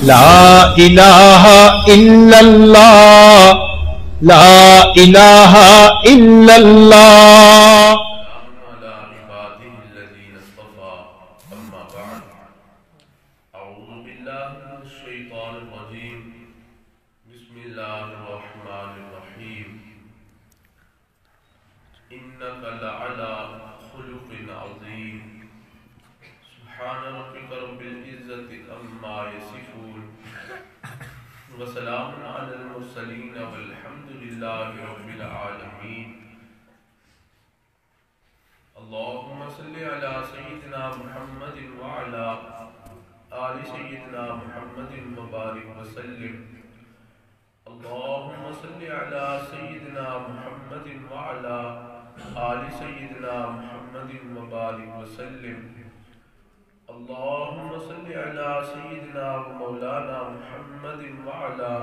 لا الہ الا اللہ لا الہ الا اللہ. وسلام علی المرسلین والحمد للہ رب العالمین. اللہم صلی علی سیدنا محمد وعلی آل سیدنا محمد المبارک وسلم. اللہم صلی علی سیدنا محمد وعلی آل سیدنا محمد المبارک وسلم. اللہم صلی علی سیدنا و مولانا محمد وعلی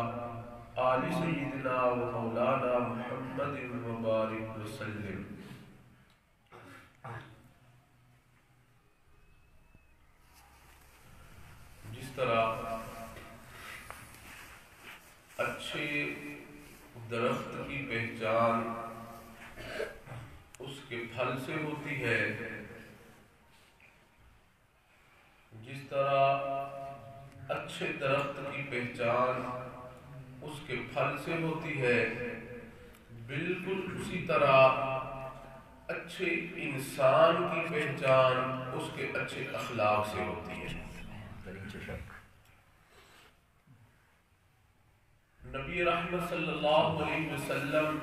آل سیدنا و مولانا محمد المبارک وسلم. جس طرح اچھے درخت کی پہچان اس کے پھل سے ہوتی ہے، جس طرح اچھے درخت کی پہچان اس کے پھل سے ہوتی ہے، بالکل اسی طرح اچھے انسان کی پہچان اس کے اچھے اخلاق سے ہوتی ہے. نبی رحمت صلی اللہ علیہ وسلم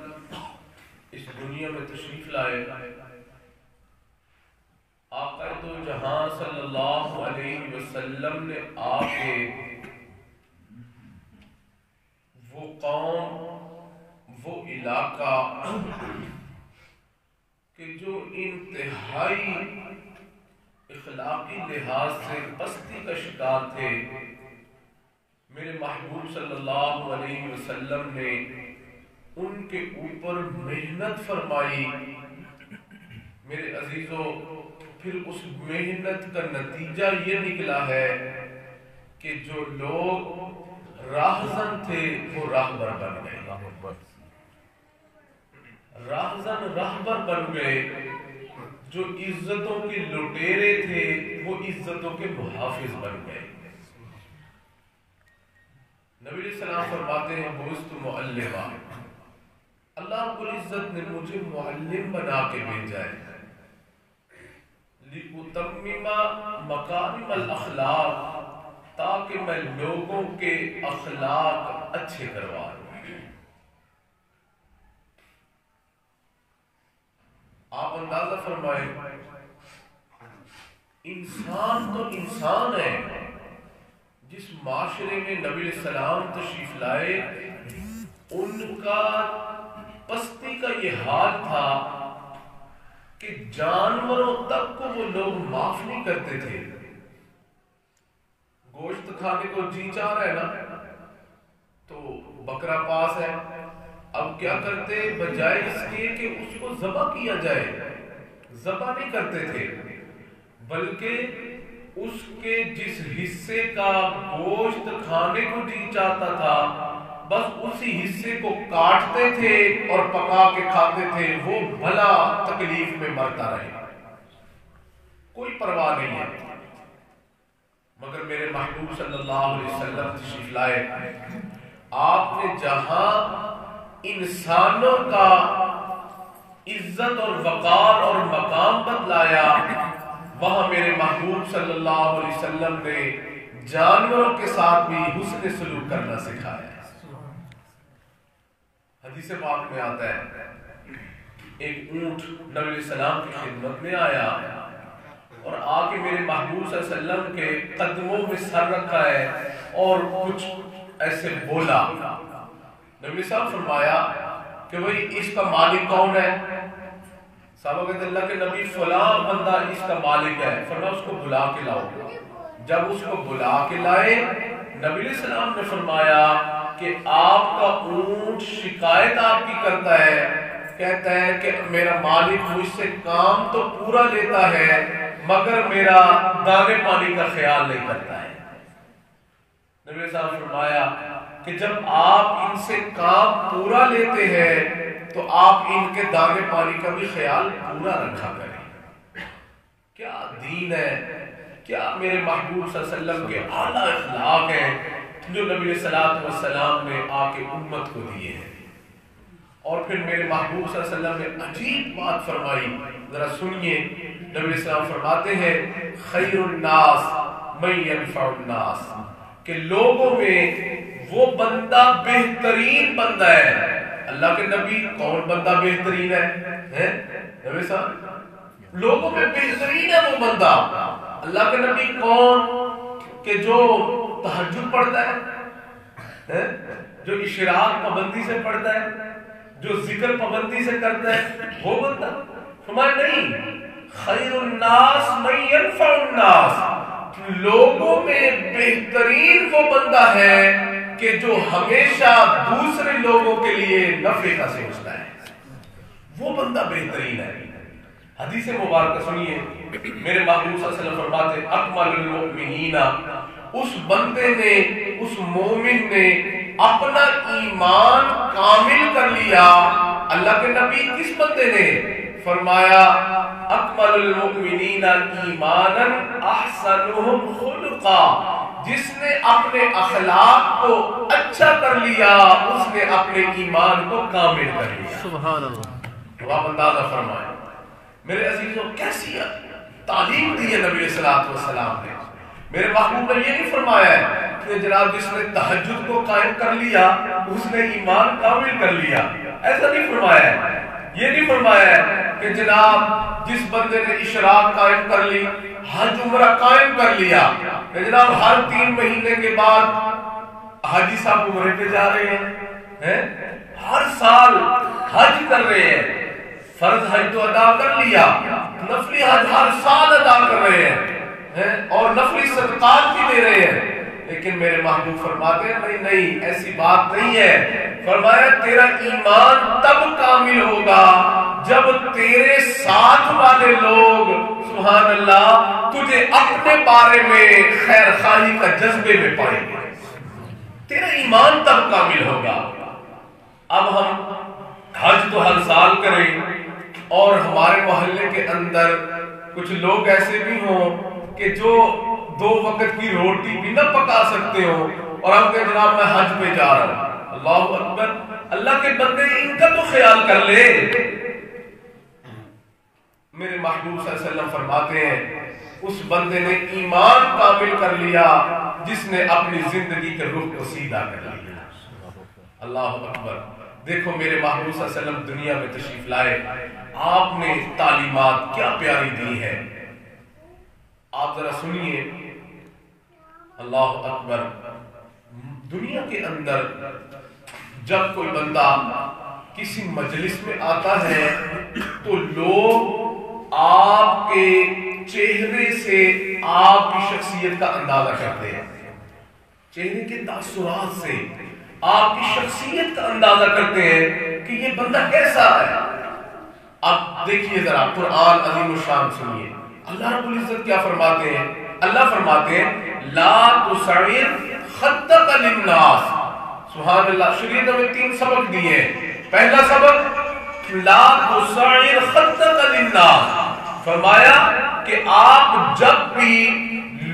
اس دنیا میں تشریف لائے. آقا دو جہاں صلی اللہ علیہ وسلم نے آ کے وہ قوم، وہ علاقہ کہ جو انتہائی اخلاقی لحاظ سے پستی کا شکار تھے، میرے محبوب صلی اللہ علیہ وسلم نے ان کے اوپر محنت فرمائی. میرے عزیزو، پھر اس محنت کا نتیجہ یہ نکلا ہے کہ جو لوگ راہزن تھے وہ رہبر بن گئے، راہزن رہبر بن گئے. جو عزتوں کے لٹیرے تھے وہ عزتوں کے محافظ بن گئے. نبی علیہ السلام فرماتے ہیں بعثت معلما، اللہ رب العزت نے مجھے معلم بنا کے بھیجا ہے، لِأُتَمِّمَ مَكَارِمَ الْأَخْلَاقِ، تاکہ میں لوگوں کے اخلاق اچھے کروا دوں. آپ اندازہ فرمائیں، انسان تو انسان ہے. جس معاشرے میں نبی علیہ السلام تشریف لائے، ان کا پستی کا یہ حال تھا کہ جانوروں تک کو وہ لوگ معاف نہیں کرتے تھے. گوشت کھانے کو جی چاہ رہا ہے نا، تو بکرا پاس ہے، اب کیا کرتے، بجائے اس کے کہ اس کو ذبح کیا جائے، ذبح نہیں کرتے تھے، بلکہ اس کے جس حصے کا گوشت کھانے کو جی چاہتا تھا بس اسی حصے کو کاٹتے تھے اور پکا کے کھاتے تھے. وہ بھلا تکلیف میں مرتا رہے، کوئی پرواہ نہیں ہے. مگر میرے محبوب صلی اللہ علیہ وسلم تشریف لائے، آپ نے جہاں انسانوں کا عزت اور وقار اور مقام بتلایا، وہاں میرے محبوب صلی اللہ علیہ وسلم نے جانوروں کے ساتھ بھی حسن سلوک کرنا سکھایا. حدیث پاک میں آتا ہے، ایک اونٹ نبی علیہ السلام کی خدمت میں آیا اور آ کے میرے محبوب صلی اللہ علیہ وسلم کے قدموں میں سر رکھا ہے اور کچھ ایسے بولا. نبی صاحب فرمایا کہ بھئی اس کا مالک کون ہے؟ صحابہ کہتے اللہ کے نبی فلاں بندہ اس کا مالک ہے. فرمایا اس کو بلا کے لاؤ. جب اس کو بلا کے لائے، نبی علیہ السلام نے فرمایا کہ آپ کا اونٹ شکایت آپ کی کرتا ہے، کہتا ہے کہ میرا مالک مجھ سے کام تو پورا لیتا ہے مگر میرا دانے پانی کا خیال نہیں کرتا ہے. نبی نبی صاحب نے فرمایا کہ جب آپ ان سے کام پورا لیتے ہیں تو آپ ان کے دانے پانی کا بھی خیال پورا رکھا کریں. کیا دین ہے، کیا میرے محبوب صلی اللہ علیہ وسلم کے اعلیٰ اخلاق ہیں جو نبی صلی اللہ علیہ وسلم نے آ کے امت کو دیے ہیں. اور پھر میرے محبوب صلی اللہ علیہ وسلم نے عجیب بات فرمائی، ذرا سنیے. نبی صلی اللہ علیہ وسلم فرماتے ہیں خیر الناس من ينفع الناس، کہ لوگوں میں وہ بندہ بہترین بندہ ہے. اللہ کے نبی کون بندہ بہترین ہے؟ نبی صاحب لوگوں میں بہترین ہے وہ بندہ. اللہ کے نبی کون؟ کہ جو تہجد پڑھتا ہے، جو اشراق پابندی سے پڑھتا ہے، جو ذکر پابندی سے کرتا ہے، وہ بندہ. فرمایا نہیں، خیر الناس من ينفع الناس، لوگوں میں بہترین وہ بندہ ہے کہ جو ہمیشہ دوسرے لوگوں کے لیے نفع کا سوچتا ہے، وہ بندہ بہترین ہے. حدیث مبارکہ سنیے، میرے محبوب صلی اللہ علیہ وسلم فرماتے ہیں اکمل المؤمنین، اس بندے نے، اس مومن نے اپنا ایمان کامل کر لیا. اللہ کے نبی کس بندے نے؟ فرمایا اکمل المؤمنین ایمانا احسنهم خلقا، جس نے اپنے اخلاق کو اچھا کر لیا اس نے اپنے ایمان کو کامل کر لیا. سبحان اللہ. تو آپ اندازہ فرمائیں میرے عزیزوں کیسی تعلیم دی ہے نبی صلی اللہ علیہ وسلم نے. میرے محبوب نے یہ نہیں فرمایا ہے کہ جناب جس نے تہجد کو قائم کر لیا اس نے ایمان کامل کر لیا، ایسا نہیں فرمایا ہے. یہ نہیں فرمایا ہے کہ جناب جس بندے نے اشراق قائم کر لی، حج عمرہ قائم کر لیا، کہ جناب ہر 3 مہینے کے بعد حاجی صاحب عمرے پہ جا رہے ہیں، ہر سال حج کر رہے ہیں، فرض حج تو ادا کر لیا، نفلی حج ہر سال ادا کر رہے ہیں اور نفلی صدقات بھی دے رہے ہیں. لیکن میرے محبوب فرماتے ہیں نہیں نہیں، ایسی بات نہیں ہے. فرمایا تیرا ایمان تب کامل ہوگا جب تیرے ساتھ والے لوگ سبحان اللہ تجھے اپنے بارے میں خیر خواہی کا جذبے میں پائیں گے. تیرا ایمان تب کامل ہوگا. اب ہم حج تو ہر سال کریں اور ہمارے محلے کے اندر کچھ لوگ ایسے بھی ہوں کہ جو 2 وقت کی روٹی بھی نہ پکا سکتے ہو اور ہم کہیں جناب میں حج پہ جا رہا ہوں. اللہ اکبر. اللہ کے بندے ان کا تو خیال کر لے. میرے محبوب صلی اللہ علیہ وسلم فرماتے ہیں اس بندے نے ایمان کامل کر لیا جس نے اپنی زندگی کے رخ کو سیدھا کر لیا. اللہ اکبر. دیکھو میرے محبوب صلی اللہ علیہ وسلم دنیا میں تشریف لائے، آپ نے تعلیمات کیا پیاری دی ہے. آپ ذرا سنیے. اللہ اکبر. دنیا کے اندر جب کوئی بندہ کسی مجلس میں آتا ہے تو لوگ آپ کے چہرے سے آپ کی شخصیت کا اندازہ کرتے ہیں، چہرے کے تاثرات سے آپ کی شخصیت کا اندازہ کرتے ہیں کہ یہ بندہ کیسا ہے. اب دیکھیے ذرا قرآن عظیم الشان سنیے. اللہ رب العزت کیا فرماتے ہیں؟ اللہ فرماتے ہیں لا تصعر خطک للناس. سبحان اللہ. شریعت میں 3 سبق دیے ہیں. پہلا سبق لا تصعر خطک للناس، فرمایا کہ آپ جب بھی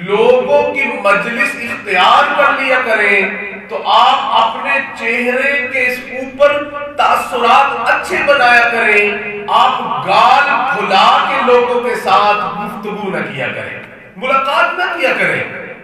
لوگوں کی مجلس اختیار کر لیا کریں تو آپ اپنے چہرے کے اوپر تاثرات اچھے بنایا کریں. آپ گال کھلا کے لوگوں کے ساتھ گفتگو نہ کیا کریں، ملاقات نہ کیا کریں.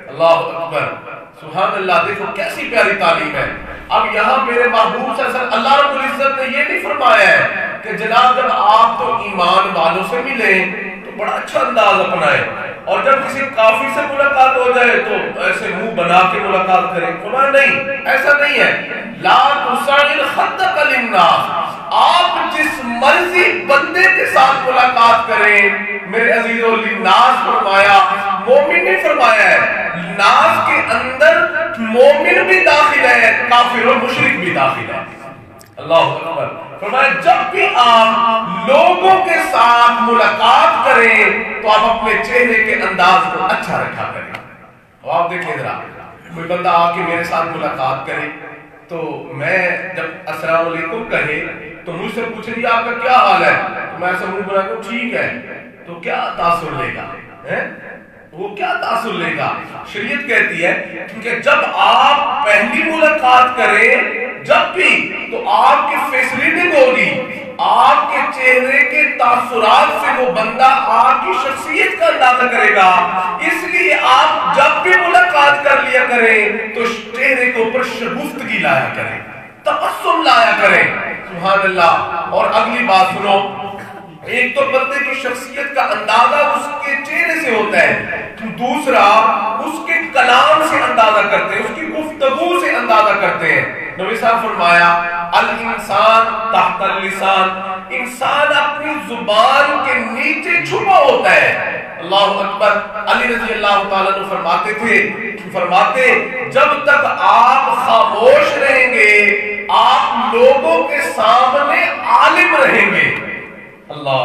اللہ اکبر. سبحان اللہ. دیکھو کیسی پیاری تعلیم ہے. اب یہاں میرے محبوب صلی اللہ علیہ وسلم اللہ رب العزت نے یہ نہیں فرمایا ہے کہ جناب جب آپ تو ایمان والوں سے ملیں تو بڑا اچھا انداز اپنائیں اور جب کسی کافر سے ملاقات ہو جائے تو ایسے منہ بنا کے ملاقات کریں. فرمایا نہیں، ایسا نہیں ہے. لا تصعر خطک للناس. آپ جس مرضی بندے کے ساتھ ملاقات کریں. میرے عزیزو للناس فرمایا، مومن نہیں فرمایا ہے. ناس کے اندر مومن بھی داخل ہے، کافر اور مشرک بھی داخل ہے. اللہ اکبر. فرمایا جب بھی آپ لوگوں کے ساتھ ملاقات کریں تو آپ اپنے چہرے کے انداز کو اچھا رکھا کریں. اور آپ دیکھیں ذرا کوئی بندہ آ کے میرے ساتھ ملاقات کرے تو میں جب السلام علیکم کہے تو مجھ سے پوچھے جی آپ کا کیا حال ہے، تو میں ایسا منہ بنا کر ٹھیک ہے، تو کیا تاثر لے گا؟ وہ کیا تاثر لے گا؟ شریعت کہتی ہے کیونکہ جب آپ پہلی ملاقات کریں جب بھی تو آپ کی فیس ریڈنگ ہوگی، آپ کے چہرے کے تاثرات سے وہ بندہ آپ کی شخصیت کا اندازہ کرے گا۔ اس لیے آپ جب بھی ملاقات کر لیا کریں تو چہرے کے اوپر شگفتگی لایا کریں، تبسم لایا کریں۔ سبحان اللہ۔ اور اگلی بات سنو، ایک تو بندے کی شخصیت کا اندازہ اس کے چہرے سے ہوتا ہے، دوسرا اس کے کلام سے اندازہ کرتے ہیں، اس کی گفتگو سے اندازہ کرتے ہیں۔ نبی صاحب فرمایا الانسان تحت اللسان، انسان اپنی زبان کے نیچے چھپا ہوتا ہے۔ اللہ اکبر۔ علی رضی اللہ تعالیٰ عنہ فرماتے جب تک آپ خاموش رہیں گے آپ لوگوں کے سامنے عالم رہیں گے۔ اللہ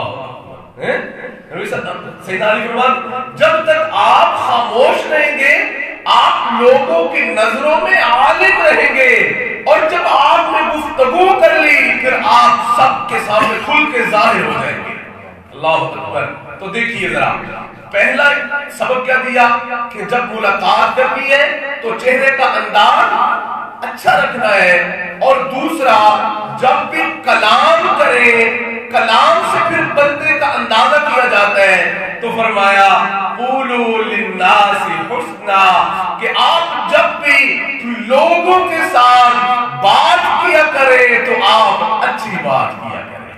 سیدنا علی فرماتے جب تک آپ خاموش رہیں گے آپ لوگوں کی نظروں میں عالم رہیں گے، اور جب آپ نے گفتگو کر لی پھر آپ سب کے سامنے کھل کے ظاہر ہو جائیں گے۔ اللہ اکبر۔ تو دیکھیے ذرا، پہلا سبق کیا دیا کہ جب ملاقات کرنی ہے تو چہرے کا انداز اچھا رکھنا ہے، اور دوسرا جب بھی کلام کریں کلام سے پھر بندے کا اندازہ کیا جاتا ہے۔ تو فرمایا قولوا للناس حسنا، کہ آپ جب بھی لوگوں کے ساتھ بات کیا کریں تو آپ اچھی بات کیا کریں،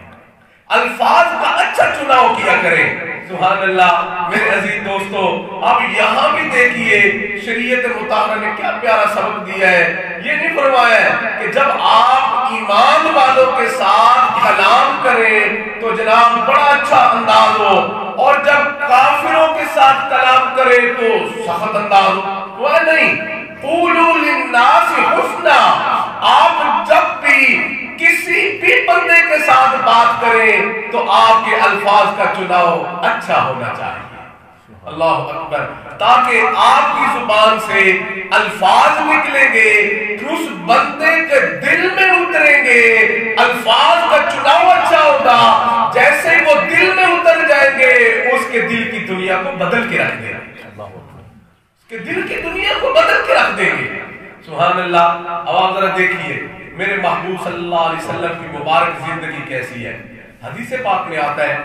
الفاظ کا اچھا چناؤ کیا کریں۔ سبحان اللہ۔ میرے عزیز دوستو، اب یہاں بھی دیکھیے شریعت مطالعہ نے کیا پیارا سبق دیا ہے۔ یہ نہیں فرمایا ہے کہ جب آپ ایمان والوں کے ساتھ کلام کریں تو جناب بڑا اچھا انداز ہو، اور جب کافروں کے ساتھ کلام کریں تو سخت انداز ہو۔ وہ نہیں، قولوا للناس حسنا، آپ جب بھی کسی بھی بندے کے ساتھ بات کریں تو آپ کے الفاظ کا چناؤ اچھا ہونا چاہیے۔ اللہ اکبر۔ تاکہ آپ کی زبان سے الفاظ نکلیں گے اس بندے کے دل میں اتریں گے، الفاظ کا چناؤ اچھا ہوگا، جیسے وہ دل میں اتر جائیں گے اس کے دل کی دنیا کو بدل کے رکھ دیں گے، اس کے دل کی دنیا کو بدل کے رکھ دیں گے۔ سبحان اللہ۔ اب آپ ذرا دیکھیے میرے محبوب صلی اللہ علیہ وسلم کی مبارک زندگی کیسی ہے۔ حدیث پاک میں آتا ہے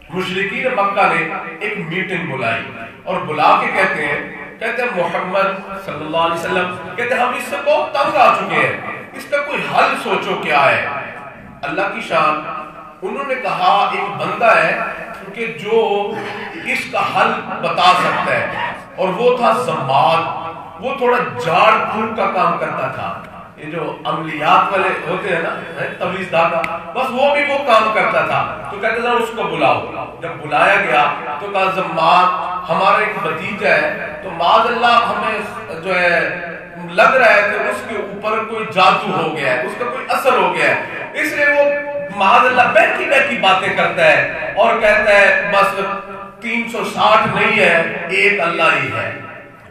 مشرکین مکہ نے ایک میٹنگ بلائی، اور بلا کے کہتے ہیں محمد صلی اللہ علیہ وسلم کہتے ہیں ہم اس سے بہت تنگ آ چکے ہیں، اس کا کوئی حل سوچو کیا ہے۔ اللہ کی شان، انہوں نے کہا ایک بندہ ہے کہ جو اس کا حل بتا سکتا ہے، اور وہ تھا ضماد، وہ تھوڑا جھاڑ پھونک کا کام کرتا تھا، یہ جو عملیات والے ہوتے ہیں نا تویز داغا، بس وہ بھی وہ کام کرتا تھا۔ تو کہتے تھا اس کو بلاؤ۔ جب بلایا گیا تو کہا ضماد ہمارا ایک بھتیجا ہے، تو معاذ اللہ ہمیں جو ہے لگ رہا ہے کہ اس کے اوپر کوئی جادو ہو گیا ہے، اس کا کوئی اثر ہو گیا ہے، اس لیے وہ معاذ اللہ بہتی بہتی باتیں کرتا ہے اور کہتا ہے بس 360 نہیں ہے ایک اللہ ہی ہے،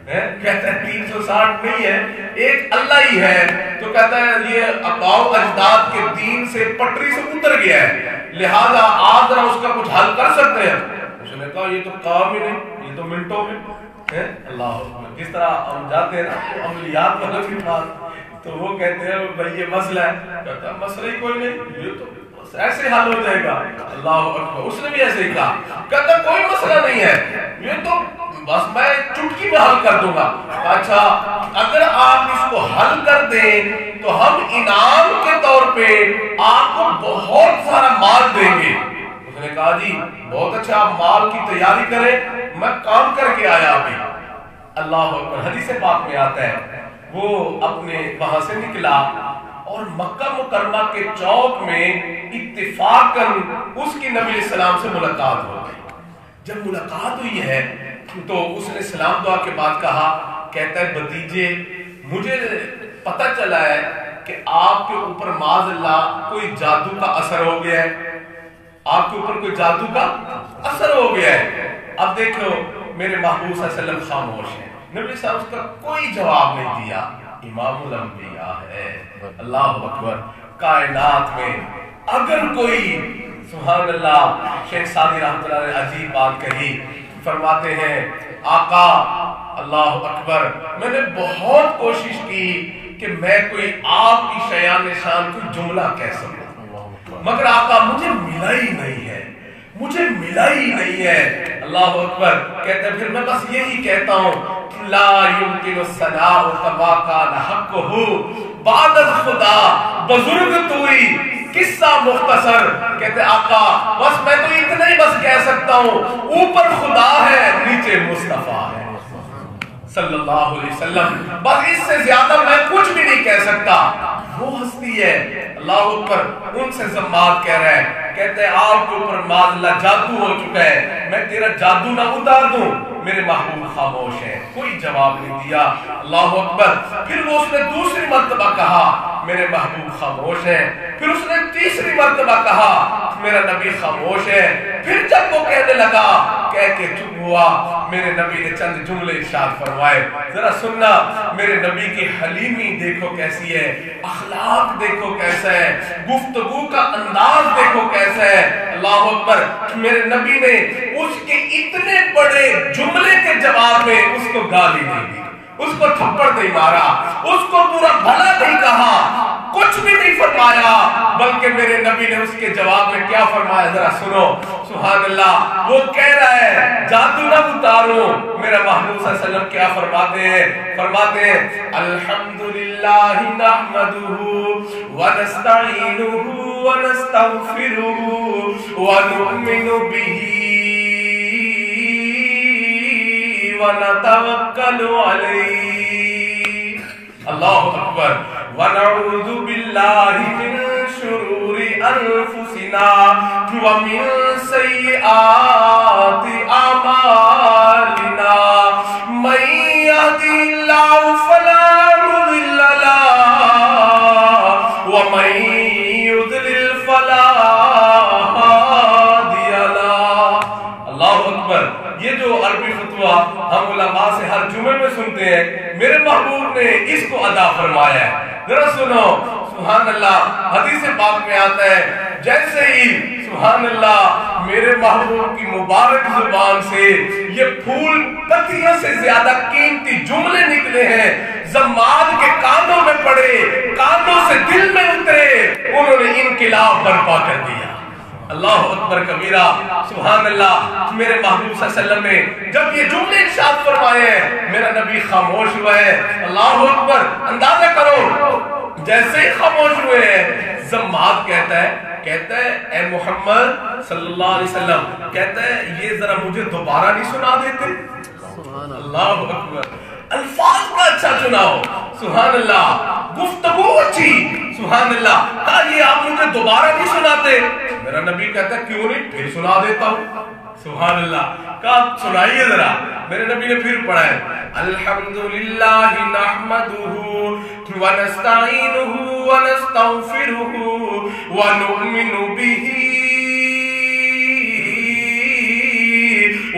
کہتا ہے 360 نہیں ہے ایک اللہ ہی ہے۔ تو کہتا ہے یہ آباؤ اجداد کے دین سے پٹری سے اتر گیا ہے، لہذا آپ ذرا اس کا کچھ حل کر سکتے ہیں۔ اس نے کہا یہ تو کام ہی نہیں، یہ تو منٹوں میں ہے۔ اللہ جس طرح ہم جاتے ہیں نا عملیات والا بھی بات، تو وہ کہتے ہیں بھائی یہ مسئلہ ہے، کہتا ہے مسئلہ ہی کوئی نہیں، یہ تو ایسے حل ہو جائے گا۔ اللہ اکبر۔ اس نے بھی ایسے ہی کہا، کہتا کوئی مسئلہ نہیں ہے، یہ تو بس میں چٹکی میں حل کر دوں گا۔ اچھا اگر آپ اس کو حل کر دیں تو ہم انعام کے طور پہ آپ کو بہت سارا مال دیں گے۔ اس نے کہا جی بہت اچھا، آپ مال کی تیاری کریں، میں کام کر کے آیا ابھی۔ اللہ اکبر۔ حدیث پاک میں آتا ہے وہ اپنے وہاں سے نکلا اور مکہ مکرمہ کے چوک میں اتفاقاً اس کی نبی علیہ السلام سے ملاقات ہو گئی۔ جب ملاقات ہوئی ہے تو اس نے سلام دعا کے بعد کہا، کہتا ہے بھتیجے مجھے پتہ چلا ہے کہ آپ کے اوپر معاذ اللہ کوئی جادو کا اثر ہو گیا ہے، آپ کے اوپر کوئی جادو کا اثر ہو گیا ہے۔ اب دیکھو میرے محبوب صلی اللہ علیہ وسلم خاموش ہیں، نبی صاحب اس کا کوئی جواب نہیں دیا. امام الانبیاء ہے. اللہ اکبر. کائنات میں اگر کوئی سبحان اللہ، شیخ سعدی رحمۃ اللہ نے عجیب بات کہی، فرماتے ہیں آقا اللہ اکبر، میں نے بہت کوشش کی کہ میں کوئی آپ کی شیان شان کوئی جملہ کہہ سکوں، مگر آقا مجھے ملا ہی نہیں ہے، مجھے ملا ہی نہیں ہے. اللہ اکبر. کہتے ہیں پھر میں بس یہی کہتا ہوں لا یمکن الثناء کما کان حقہ بعد خدا بزرگ توئی قصہ مختصر. کہتے آقا بس میں تو اتنا ہی بس کہہ سکتا ہوں، اوپر خدا ہے نیچے مصطفیٰ ہے صلی اللہ علیہ وسلم، بس اس سے زیادہ میں کچھ بھی نہیں کہہ سکتا. وہ ہستی ہے. اللہ اکبر. ان سے زماد کہہ رہا ہے، کہتے ہیں آپ کے اوپر معاذ اللہ جادو ہو چکا ہے، میں تیرا جادو نہ اتار دوں. میرے محبوب خاموش ہے، کوئی جواب نہیں دیا. اللہ اکبر. پھر وہ اس نے دوسری مرتبہ کہا میرے محبوب خاموش ہے. پھر اس نے تیسری مرتبہ کہا میرا نبی خاموش ہے. پھر جب وہ کہنے لگا، کہہ کے چپ ہوا، میرے نبی نے چند جملے ارشاد فرمائے. ذرا سننا، میرے نبی کی حلیمی دیکھو کیسی ہے، اخلاق دیکھو کیسا ہے، گفتگو کا انداز دیکھو کیسا ہے. اللہ اکبر. میرے نبی نے اس کے اتنے بڑے جملے کے جواب میں اس کو گالی نہیں دی، اس کو تھپڑ نہیں مارا، اس کو برا بھلا نہیں کہا، کچھ بھی نہیں فرمایا، بلکہ میرے نبی نے اس کے جواب میں کیا فرمایا ذرا سنو. سبحان اللہ. وہ کہہ رہا ہے جادو نہ اتارو، میرا محبوب صلی اللہ علیہ وسلم کیا فرماتے ہیں؟ فرماتے ہیں الحمدللہ نحمدہ ونستعینہ ونستغفرہ ونؤمن بہ ونتوکل علیہ. اللہ اکبر. ونعوذ باللہ من شرور انفسنا ومن سیئات اعمالنا من یهدی اللہ فلا مضل له ومن یضلل فلا ہادی له. اللہ اکبر. یہ جو عربی فتویٰ ہم علماء سے ہر جمعے میں سنتے ہیں، میرے محبوب نے اس کو ادا فرمایا ہے. ذرا سنو. سبحان اللہ. حدیث پاک میں آتا ہے جیسے ہی سبحان اللہ میرے محبوب کی مبارک زبان سے یہ پھول پتیوں سے زیادہ قیمتی جملے نکلے ہیں، زماد کے کانوں میں پڑے، کانوں سے دل میں اترے، انہوں نے انقلاب برپا کر دیا. اللہ اکبر کبیرہ. سبحان اللہ. میرے محبوب صلی اللہ علیہ وسلم نے جب یہ جملے ارشاد فرمائے ہیں، میرا نبی خاموش ہوا ہے. اللہ اکبر. اندازہ کرو جیسے ہی خاموش ہوئے ہیں، زماد کہتا ہے اے محمد صلی اللہ علیہ وسلم، کہتا ہے یہ ذرا مجھے دوبارہ نہیں سنا دیتے؟ اللہ اکبر. الفاظ کا اچھا چناؤ. سبحان اللہ. گفتگو اچھی. سبحان اللہ. کہا یہ آپ مجھے دوبارہ نہیں سناتے؟ میرا نبی کہتا ہے کیوں نہیں، پھر سنا دیتا ہوں. سبحان اللہ. کہا سنائیے ذرا. میرے نبی نے پھر پڑھا ہے الحمدللہ نحمدہ ونستعینہ ونستغفرہ ونؤمن بہ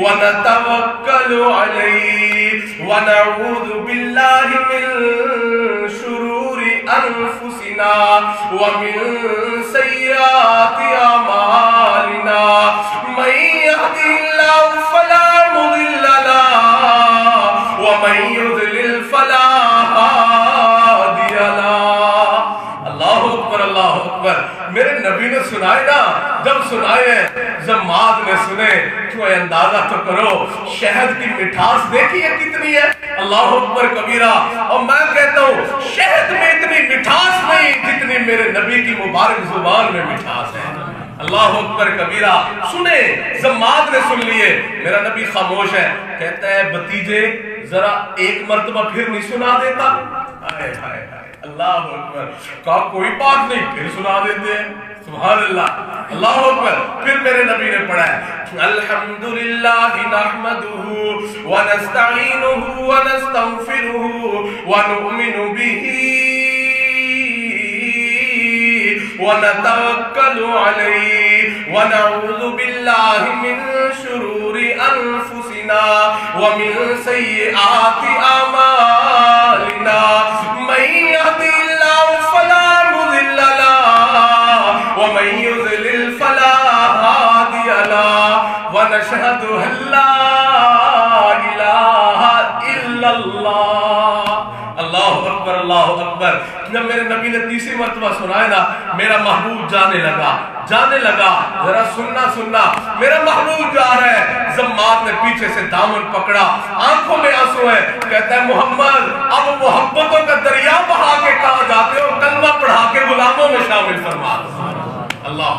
ونتوکل علیہ ونعوذ باللہ من شرور انفسنا ومن سیئات اعمالنا من یهدہ اللہ فلا مضل له ومن یضلل فلا ہادی له. اللہ اکبر. اللہ اکبر. میرے نبی نے سنائے نا، جب سنائے زماد نے سنے تو اندازہ تو کرو شہد کی مٹھاس دیکھیے کتنی ہے. اللہ اکبر کبیرہ. اور میں کہتا ہوں شہد میں اتنی مٹھاس نہیں جتنی میرے نبی کی مبارک زبان میں مٹھاس ہے. اللہ اکبر کبیرہ. سنے زماد نے سن لیے، میرا نبی خاموش ہے. کہتا ہے بھتیجے ذرا ایک مرتبہ پھر نہیں سنا دیتا؟ ہائے ہائے ہائے. اللہ اکبر. کہا کوئی بات نہیں، پھر سنا دیتے ہیں. سبحان اللہ. اللہ اکبر. پھر میرے نبی نے پڑھا ہے الحمدللہ نحمدہ ونستعینہ ونستغفرہ ونؤمن بہ ونتوکل علیہ ونعوذ باللہ من شرور انفسنا أنفسنا ومن سيئات أعمالنا من يهده الله فلا مضل له ومن يضلل فلا هادي له ونشهد أن لا إله إلا الله. اللہ اکبر اللہ اکبر. جب میرے نبی نے تیسری مرتبہ سنایا نا میرا محبوب جانے لگا. ذرا سننا میرا محبوب جا رہا ہے. زمات نے پیچھے سے دامن پکڑا, آنکھوں میں آنسو ہے, کہتا ہے محمد اب محبتوں کا دریا بہا کے کہاں جاتے ہو, کلمہ پڑھا کے غلاموں میں شامل فرما دو. اللہ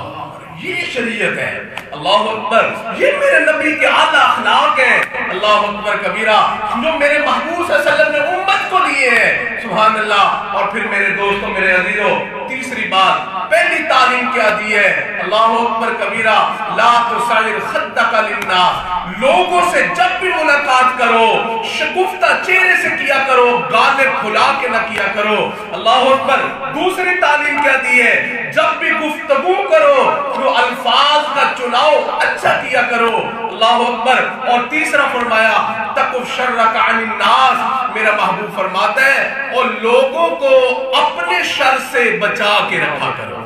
یہ شریعت ہے. اللہ اکبر. یہ میرے نبی کے اعلیٰ اخلاق ہیں. اللہ اکبر کبیرہ جو میرے محبوب صلی اللہ علیہ وسلم نے امت کو لیے ہیں. سبحان اللہ. اور پھر میرے دوستوں میرے عزیزوں تیسری بات پہلی تعلیم کیا دی ہے. اللہ اکبر کبیرہ لا تسعر خدک للناس. لوگوں سے جب بھی ملاقات کرو شگفتہ چہرے سے کیا کرو, گالے کھلا کے نہ کیا کرو. اللہ اکبر. دوسری تعلیم کیا دی ہے جب بھی گفتگو کرو تو الفاظ کا چناؤ اچھا کیا کرو. اللہ اکبر. اور تیسرا فرمایا تکف شرک عن الناس. میرا محبوب فرماتا ہے اور لوگوں کو اپنے شر سے بچا کے رکھا کرو.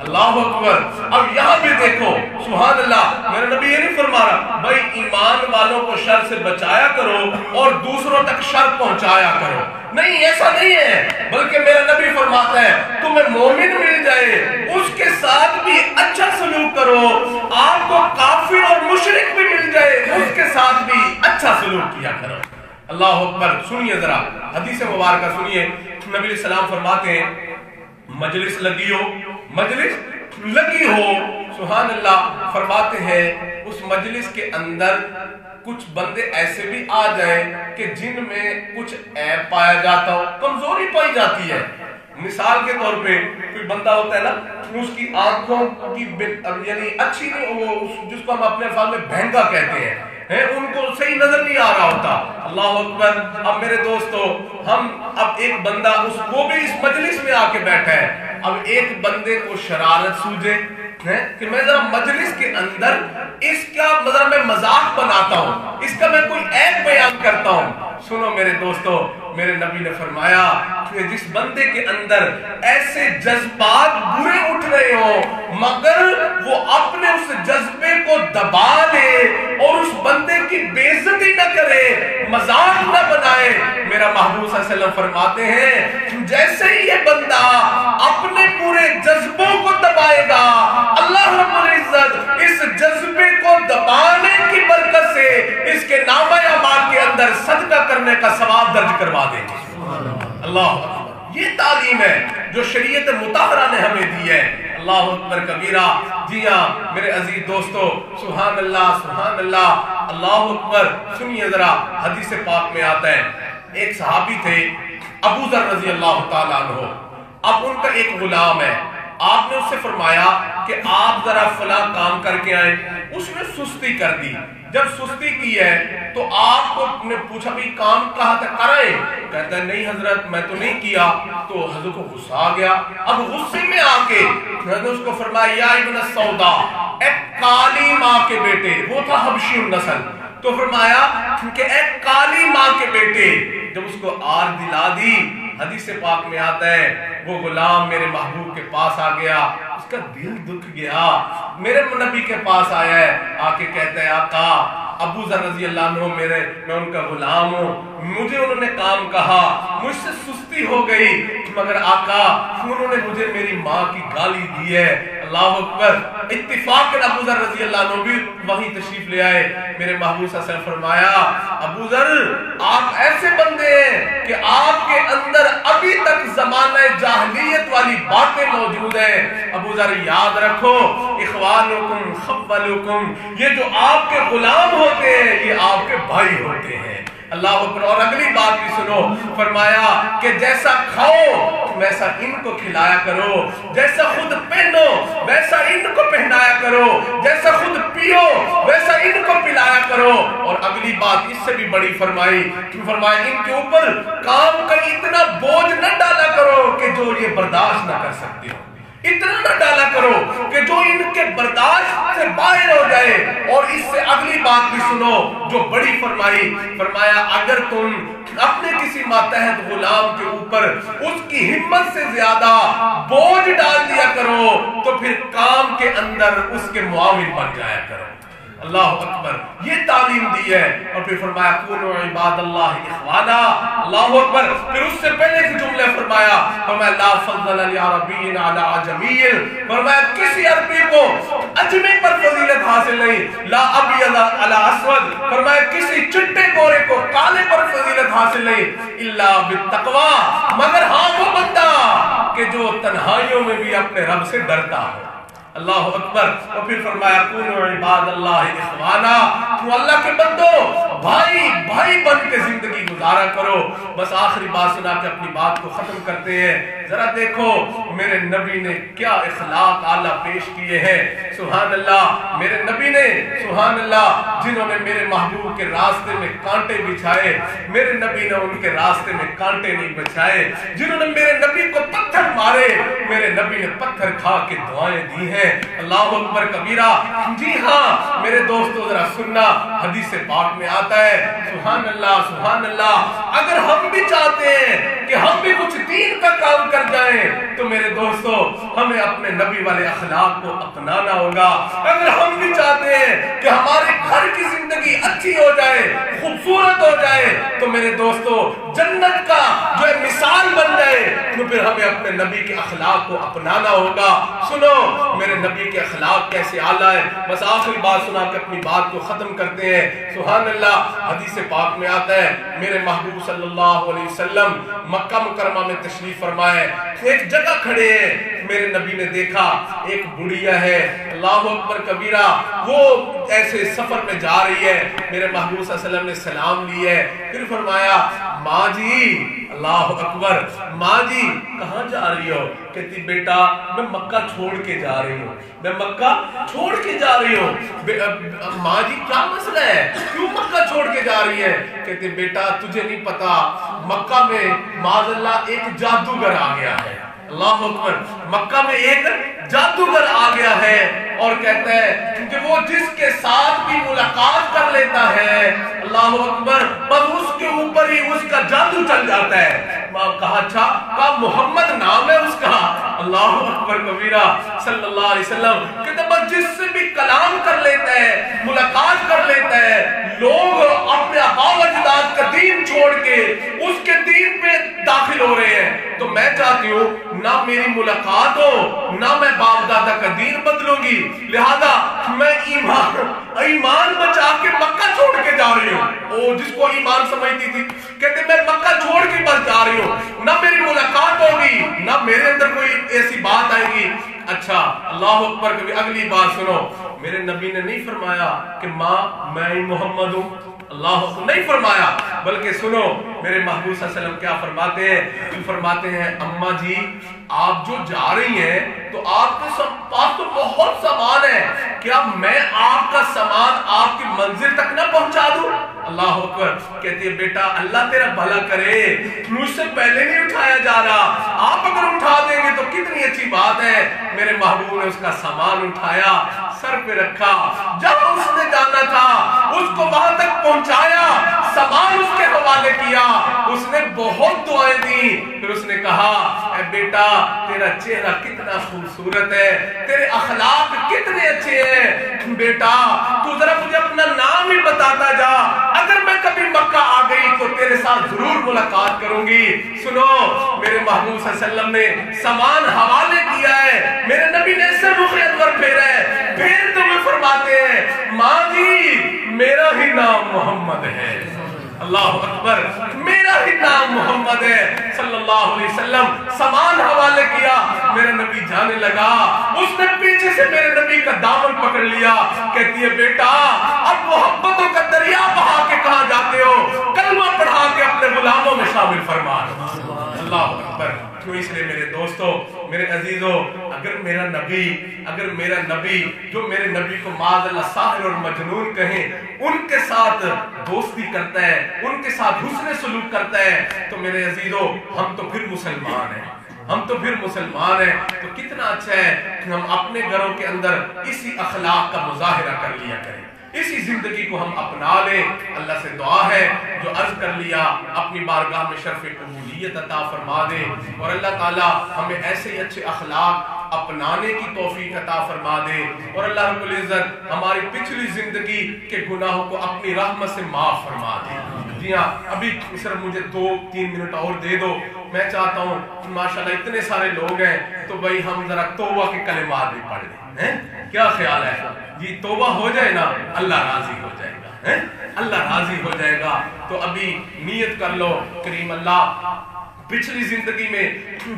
اللہ اکبر. اب یہاں بھی دیکھو سبحان اللہ میرا نبی یہ نہیں فرما رہا بھائی ایمان والوں کو شر سے بچایا کرو اور دوسروں تک شر پہنچایا کرو. نہیں ایسا نہیں ہے, بلکہ میرا نبی فرماتا ہے تمہیں مومن مل جائے اس کے ساتھ بھی اچھا سلوک کرو, آپ کو کافر اور مشرک بھی مل جائے اس کے ساتھ بھی اچھا سلوک کیا کرو. اللہ اکبر. سنیے ذرا حدیث مبارکہ سنیے. نبی علیہ السلام فرماتے ہیں مجلس لگی ہو سبحان اللہ. فرماتے ہیں اس مجلس کے اندر کچھ بندے ایسے بھی آ جائیں کہ جن میں کچھ عیب پایا جاتا ہو, کمزوری پائی جاتی ہے. مثال کے طور پہ کوئی بندہ ہوتا ہے نا اس کی آنکھوں کی یعنی اچھی نہیں, جس کو ہم اپنے الفاظ میں بہنگا کہتے ہیں, ان کو صحیح نظر نہیں آ رہا ہوتا. اللہ اکبر. اب میرے دوستو ہم اب ایک بندہ وہ بھی اس مجلس میں آ کے بیٹھا ہے. اب ایک بندے کو شرارت سوجے کہ میں ذرا مجلس کے اندر اس کا مطلب میں مذاق بناتا ہوں, اس کا میں کوئی عیب بیان کرتا ہوں. سنو میرے دوستو میرے نبی نے فرمایا کہ جس بندے کے اندر ایسے جذبات برے اٹھ رہے ہوں مگر وہ اپنے اس جذبے کو دبا لے اور اس بندے کی بے عزتی نہ کرے, مذاق نہ بنائے, میرا محبوب صلی اللہ علیہ وسلم فرماتے ہیں جیسے ہی یہ بندہ اپنے پورے جذبوں کو دبائے گا اللہ رب العزت اس جذبے کو دبانے کی برکت سے اس کے نامہ اعمال کے اندر صدقہ کرنے کا ثواب درج کروا دے گا. اللہ یہ تعلیم ہے جو شریعت مطہرہ نے ہمیں دی ہے. اللہ اکبر کبیرہ. جی ہاں میرے عزیز دوستو سبحان اللہ. اللہ اکبر. سنیے ذرا حدیث پاک میں آتا ہے ایک صحابی تھے ابو ذر رضی اللہ تعالیٰ عنہ. اب ان کا ایک غلام ہے. آپ نے اس سے فرمایا کہ آپ ذرا فلاں کام کر کے آئیں. اس نے سستی کر دی. جب سستی کی ہے تو آپ کو نے پوچھا بھی کام کہاں تک کرائیں. کہتا ہے نہیں حضرت میں تو نہیں کیا. تو حضرت کو غصہ آ گیا. اب غصے میں آ کے حضرت اس کو فرمایا یا ابن السودا, ایک کالی ماں کے بیٹے, وہ تھا حبشی النسل. تو فرمایا کہ ایک کالی ماں کے بیٹے. جب اس کو آر دلا دی حدیث پاک میں آتا ہے وہ غلام میرے محبوب کے پاس آ گیا, اس کا دل دکھ گیا, میرے نبی کے پاس آیا ہے, آ کے کہتا ہے آقا ابو ذر رضی اللہ عنہ میں ان کا غلام ہوں, مجھے انہوں نے کام کہا, مجھ سے سستی ہو گئی, مگر آقا انہوں نے مجھے میری ماں کی گالی دی ہے. اللہ اکبر. اتفاق ابو ذر رضی اللہ عنہ بھی وہیں تشریف لے آئے. میرے محبوب صلی اللہ علیہ وسلم فرمایا ابو ذر آپ ایسے بندے ہیں کہ آپ کے اندر ابھی تک زمانہ جاہلیت والی باتیں موجود ہیں. ابو ذر یاد رکھو اخوانکم خبلکم, یہ جو آپ کے غلام ہوتے ہیں یہ آپ کے بھائی ہوتے ہیں. اللہ اکبر. اور اگلی بات بھی سنو, فرمایا کہ جیسا کھاؤ ویسا ان کو کھلایا کرو, جیسا خود پہنو ویسا ان کو پہنایا کرو, جیسا خود پیو ویسا ان کو پلایا کرو. اور اگلی بات اس سے بھی بڑی فرمائی ان کے اوپر کام کا اتنا بوجھ نہ ڈالا کرو کہ جو یہ برداشت نہ کر سکتے ہو, اتنا نہ ڈالا کرو کہ جو ان کے برداشت سے باہر ہو جائے. اور اس سے اگلی بات بھی سنو جو بڑی فرمائی، فرمایا اگر تم اپنے کسی ماتحت غلام کے اوپر اس کی ہمت سے زیادہ بوجھ ڈال دیا کرو تو پھر کام کے اندر اس کے معاون بن جایا کرو۔ اللہ اکبر، یہ تعلیم دی ہے۔ اور پھر فرمایا کونوا عباد اللہ اخوانا، اللہ اکبر۔ پھر اس سے پہلے کے جملے فرمایا لا فضل لعربی علی عجمی، فرمایا کسی عربی کو اجمی پر فضیلت حاصل نہیں، لا ابیض علی اسود، فرمایا کسی چٹے گورے کو کالے پر فضیلت حاصل نہیں، الا بالتقوی، مگر ہاں وہ بندہ کہ جو تنہائیوں میں بھی اپنے رب سے ڈرتا ہو۔ اللہ اکبر۔ اور پھر فرمایا کونوا عباد اللہ اخوانا، تو اللہ کے بندو بھائی بھائی بن کے زندگی گزارا کرو۔ بس آخری بات سنا کے اپنی بات کو ختم کرتے ہیں۔ ذرا دیکھو میرے نبی نے کیا اخلاق اعلیٰ پیش کیے ہیں، سبحان اللہ۔ میرے نبی نے سبحان اللہ جنہوں نے میرے محبوب کے راستے میں کانٹے بچھائے، میرے نبی نے ان کے راستے میں کانٹے نہیں بچھائے۔ جنہوں نے میرے نبی کو پتھر مارے، میرے نبی نے پتھر کھا کے دعائیں دی ہیں۔ اللہ اکبر کبیرہ۔ جی ہاں میرے دوستو ذرا سننا، حدیث پاک میں آتا ہے سبحان اللہ سبحان اللہ، اگر ہم بھی چاہتے ہیں کہ ہم بھی کچھ دین کا کام کر جائیں تو میرے دوستو ہمیں اپنے نبی والے اخلاق کو اپنانا ہوگا۔ اگر ہم بھی چاہتے ہیں کہ ہمارے گھر کی زندگی اچھی ہو جائے، خوبصورت ہو جائے، تو میرے دوستو جنت کا جو مثال بن جائے تو پھر ہمیں اپنے نبی کے اخلاق کو اپنانا ہوگا۔ سنو میرے نبی کے اخلاق کیسے اعلیٰ ہے۔ بس آخری بات سنا کے اپنی بات کو ختم کرتے ہیں۔ سبحان اللہ، حدیث پاک میں آتا ہے میرے محبوب صلی اللہ علیہ وسلم مکہ مکرمہ میں تشریف فرمائے، ایک جگہ کھڑے ہیں، میرے نبی نے دیکھا ایک بڑھیا ہے، اللہ اکبر کبیرہ، وہ ایسے سفر میں جا رہی ہے، میرے محبوب صلی اللہ علیہ وسلم نے سلام لی ہے، پھر فرمایا ماں جی، اللہ اکبر، ماں جی کہاں جا رہی ہو؟ کہتی بیٹا میں مکہ چھوڑ کے جا رہی ہوں، میں مکہ چھوڑ کے جا رہی ہوں۔ ماں جی کیا مسئلہ ہے، کیوں مکہ چھوڑ کے جا رہی ہے؟ کہتے بیٹا تجھے نہیں پتا مکہ میں معاذ اللہ ایک جادوگر آ گیا ہے۔ اللہ اکبر، مکہ میں ایک جادوگر آ گیا ہے اور کہتا ہے کہ وہ جس کے ساتھ بھی ملاقات کر لیتا ہے، اللہ اکبر، بس اس کے اوپر ہی اس کا جادو چل جاتا ہے۔ کہا اچھا، کہا محمد نام ہے اس کا، اللہ اکبر کبیرہ صلی اللہ علیہ وسلم، کہتے بس جس سے بھی کلام کر لیتا ہے، ملاقات کر لیتا ہے، لوگ اپنے آبا و اجداد کا دین چھوڑ کے اس کے دین پہ داخل ہو رہے ہیں۔ تو میں چاہتی ہوں نہ میری ملاقات ہو، نہ میں باپ دادا کا دین بدلوں گی، لہذا میں ایمان بچا کے مکہ چھوڑ کے جا رہی ہوں۔ وہ جس کو ایمان سمجھتی تھی کہتے میں مکہ چھوڑ کے بس جا رہی ہوں، نہ میری ملاقات ہوگی، نہ میرے اندر کوئی ایسی بات آئے گی۔ اچھا اللہ اکبر، کبھی اگلی بات سنو، میرے نبی نے نہیں فرمایا کہ ماں میں ہی محمد ہوں، اللہ اکبر نہیں فرمایا، بلکہ سنو میرے محبوب صلی اللہ علیہ وسلم کیا فرماتے ہیں، فرماتے ہیں اماں جی آپ جو جا رہی ہیں تو آپ کے پاس تو بہت سامان ہے، کیا میں آپ کا سامان آپ کی منزل تک نہ پہنچا دوں؟ اللہ اکبر، کہتی ہے بیٹا اللہ تیرا بھلا کرے، مجھ سے پہلے نہیں اٹھایا جا رہا، آپ اگر اٹھا دیں گے تو کتنی اچھی بات ہے۔ میرے محبوب نے اس کا سامان اٹھایا، سر پہ رکھا، جب اس نے جانا تھا اس کو وہاں تک پہنچایا، سامان اس کے حوالے کیا، اس نے بہت دعائیں دی، پھر اس نے کہا اے بیٹا تیرا چہرہ کتنا خوبصورت ہے، تیرے اخلاق کتنے اچھے ہیں، بیٹا تو ذرا مجھے اپنا نام ہی بتاتا جا، اگر میں کبھی مکہ آ گئی تو تیرے ساتھ ضرور ملاقات کروں گی۔ سنو میرے محبوب صلی اللہ علیہ وسلم نے سامان حوالے کیا ہے، میرے نبی نے سے رخ انور پھیرا ہے، پھر تمہیں فرماتے ہیں ماں جی میرا ہی نام محمد ہے، اللہ اکبر، میرا ہی نام محمد ہے صلی اللہ علیہ وسلم۔ سامان حوالے کیا، میرا نبی جانے لگا، اس نے پیچھے سے میرے نبی کا دامن پکڑ لیا، کہتی ہے بیٹا اب محبتوں کا دریا بہا کے کہاں جاتے ہو، کلمہ پڑھا کے اپنے غلاموں میں شامل فرما۔ اللہ اکبر۔ کیوں؟ اس لیے میرے دوستو میرے عزیزو، اگر میرا نبی جو میرے نبی کو معاذ اللہ ساحر اور مجنون کہیں، ان کے ساتھ دوستی کرتا ہے، ان کے ساتھ حسن سلوک کرتا ہے، تو میرے عزیزو ہم تو پھر مسلمان ہیں، ہم تو پھر مسلمان ہیں۔ تو کتنا اچھا ہے کہ ہم اپنے گھروں کے اندر اسی اخلاق کا مظاہرہ کر لیا کریں۔ اسی زندگی کو ہم اپنا لیں. اللہ سے دعا ہے جو عرض کر لیا اپنی بارگاہ میں شرف قبولیت عطا فرما دے, اور اللہ تعالیٰ ہمیں ایسے ہی اچھے اخلاق اپنانے کی توفیق عطا فرما دے, اور اللہ رب العزت ہماری پچھلی زندگی کے گناہوں کو اپنی رحمت سے معاف فرما دے. جی ہاں, ابھی صرف مجھے 2-3 منٹ اور دے دو. میں چاہتا ہوں ماشاءاللہ اتنے سارے لوگ ہیں تو بھائی ہم ذرا توبہ کے کلمات بھی پڑھ لیں. کیا خیال ہے جی؟ توبہ ہو جائے نا اللہ راضی ہو جائے گا, اللہ راضی ہو جائے گا. تو ابھی نیت کر لو کریم اللہ پچھلی زندگی میں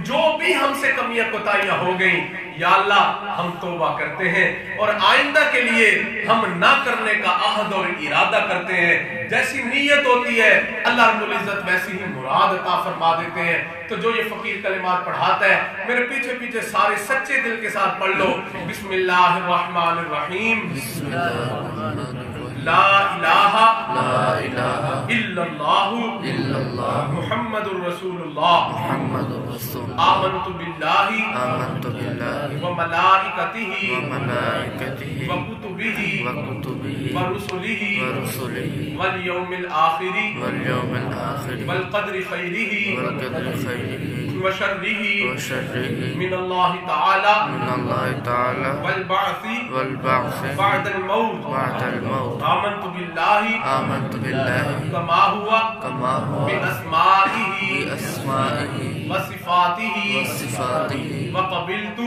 جو بھی ہم سے کمیاں کوتاہیاں ہو گئیں, یا اللہ ہم توبہ کرتے ہیں اور آئندہ کے لیے ہم نہ کرنے کا عہد اور ارادہ کرتے ہیں. جیسی نیت ہوتی ہے اللہ رب العزت ویسی ہی مراد عطا فرما دیتے ہیں. تو جو یہ فقیر کلمات پڑھاتا ہے میرے پیچھے پیچھے سارے سچے دل کے ساتھ پڑھ لو. بسم اللہ الرحمن الرحیم. لا الہ الا اللہ محمد الرسول اللہ. آمنت باللہ وملائکتہ وکتبہ ورسلہ والیوم الآخر والقدر خیرہ وشرہ من اللہ تعالی والبعث بعد الموت. آمنت باللہ کما ہوا باسمائہ وصفاتہ وقبلت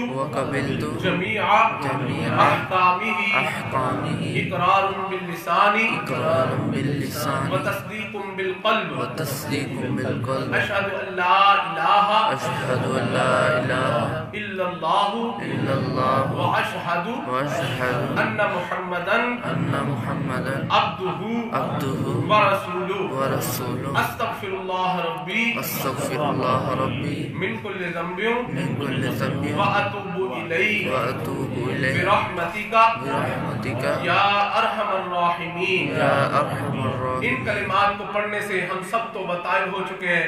جمیع احکامہ اقرار باللسان وتصدیق بالقلب. اشہد ان لا الہ الا اللہ واشہد ان محمدًا عبدہ ورسولہ. استغفر اللہ ربی من کل ذنب واتوب الیہ برحمتک یا ارحم الراحمین. ان کلمات کو پڑھنے سے ہم سب تو طائب ہو چکے ہیں.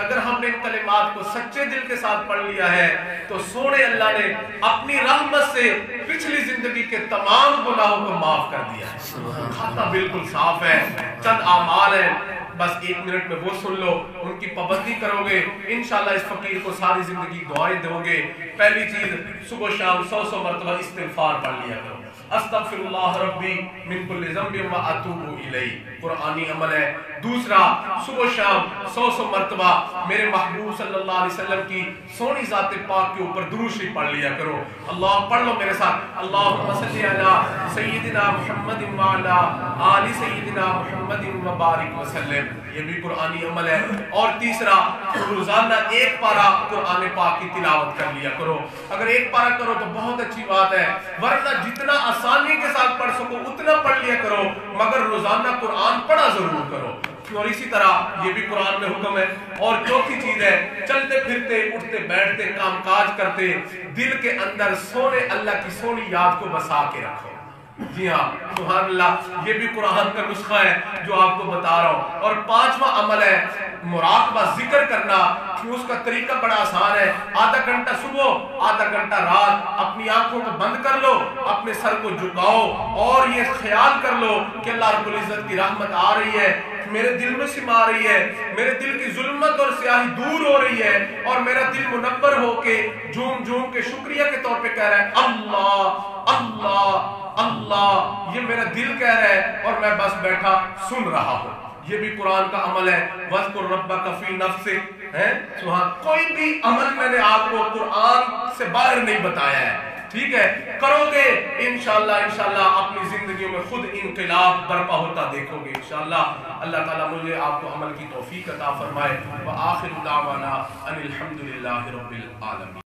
اگر ہم نے کلمات کو سچے دل کے ساتھ پڑھ لیا ہے تو سونے اللہ نے اپنی رحمت سے پچھلی زندگی کے تمام گناہوں کو معاف کر دیا ہے. کھاتا بالکل صاف ہے. چند اعمال ہیں, بس 1 منٹ میں وہ سن لو, ان کی پابندی کرو گے انشاءاللہ اس فقیر کو ساری زندگی دعائیں دو گے. پہلی چیز صبح شام 100 مرتبہ استغفار پڑھ لیا کرو. استغفر اللہ ربی من کل ذنب واتوب الیہ, قرآنی عمل ہے. دوسرا صبح شام 100 مرتبہ میرے محبوب صلی اللہ علیہ وسلم کی سونی ذات پاک کے اوپر درود شریف پڑھ لیا کرو. اللہ پڑھ لو میرے ساتھ. اللہم صلی علی سیدنا محمد وعلی آل سیدنا محمد المبارک وسلم. یہ بھی قرآنی عمل ہے. اور تیسرا روزانہ 1 پارہ قرآن پاک کی تلاوت کر لیا کرو. اگر 1 پارہ کرو تو بہت اچھی بات ہے, ورنہ جتنا آسانی کے ساتھ پڑھ سکو اتنا پڑھ لیا کرو, مگر روزانہ قرآن پڑھا ضرور کرو. اور اسی طرح یہ بھی قرآن میں حکم ہے. اور چوتھی چیز ہے چلتے پھرتے اٹھتے بیٹھتے کام کاج کرتے دل کے اندر سونے اللہ کی سونی یاد کو بسا کے رکھو. جی ہاں سبحان اللہ, یہ بھی قرآن کا نسخہ ہے جو آپ کو بتا رہا ہوں. اور 5واں عمل ہے مراقبہ, ذکر کرنا. اس کا طریقہ بڑا آسان ہے. آدھا گھنٹہ صبح آدھا گھنٹہ رات اپنی آنکھوں کو بند کر لو, اپنے سر کو جھکاؤ اور یہ خیال کر لو کہ اللہ رب العزت کی رحمت آ رہی ہے, میرے دل میں سما رہی ہے, میرے دل کی ظلمت اور سیاہی دور ہو رہی ہے, اور میرا دل منور ہو کے جھوم جھوم کے شکریہ کے طور پہ کہہ رہا ہے اللہ اللہ اللہ. یہ میرا دل کہہ رہا ہے اور میں بس بیٹھا سن رہا ہوں. یہ بھی قرآن کا عمل ہے. وَاذْكُرْ رَبَّكَ فِي نَفْسِكَ. سبحان, کوئی بھی عمل میں نے آپ کو قرآن سے باہر نہیں بتایا ہے. ٹھیک ہے, کرو گے انشاءاللہ اپنی زندگیوں میں خود انقلاب برپا ہوتا دیکھو گے انشاءاللہ. اللہ تعالیٰ مجھے آپ کو عمل کی توفیق عطا فرمائے. وآخر دعوانا ان الحمدللہ رب العالمین.